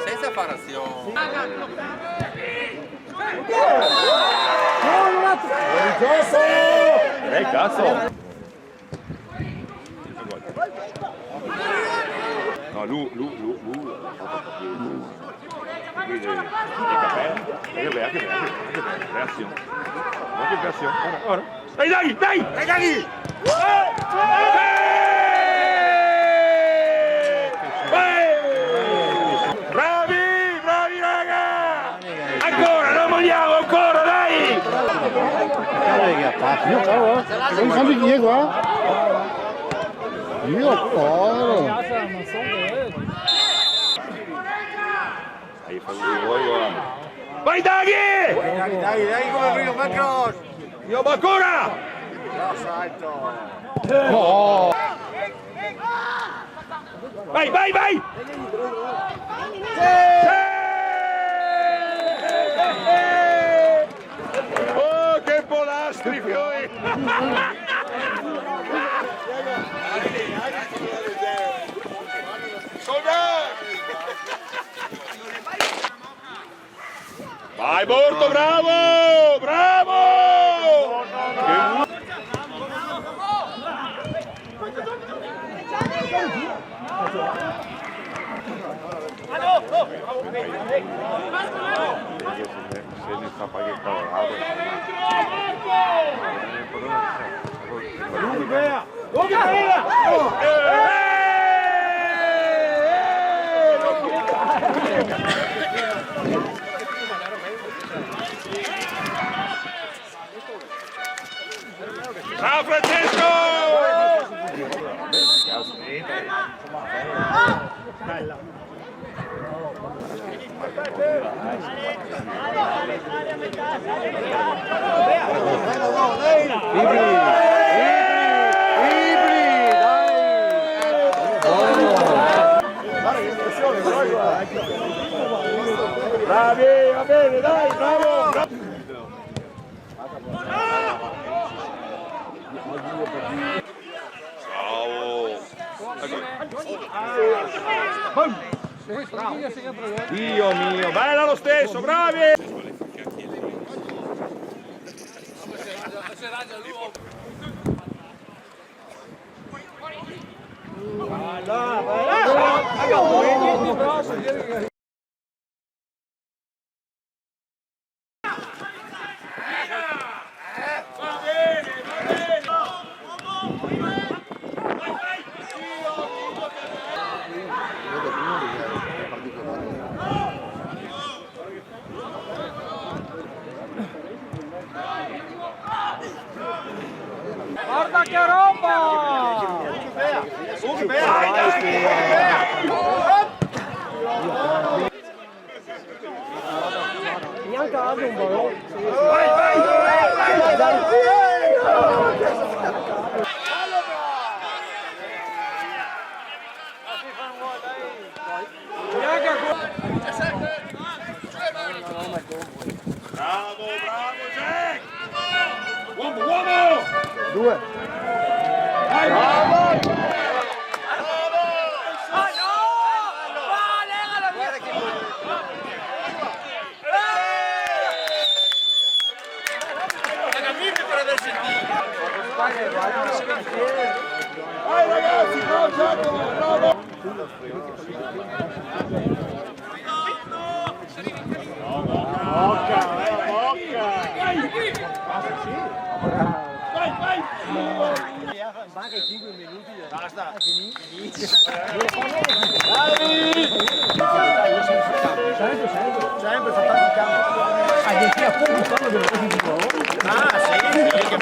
Senza fare azione. Cazzo! No, lui. Vede i capelli. Anche reazione. Anche reazione. Ora. Dai! Bravi raga! Ancora, non molliamo, ancora, dai! Non sanno chi è qua? Io coro! Vai Daghi! Dai come prima, Macron! Io ancora! No! Vai! Oh, che polastri, fiori! Vai Borto, bravo! Se ne sta pagando Ciao Francesco! Bravi, va bene, dai, bravo! Dio mio, bella lo stesso, bravi! Guarda che roba! Neanche altro un ballo. Bravo Jack! Uomo! Due! Vai, bravo! Vai ragazzi, bravo Giacomo, bravo! Mocca! Vai! Manca i 5 minuti. Basta, è finito. Sempre fa tanti campi. Ah, di qui a poco fanno delle cose di nuovo. Ah, sì, che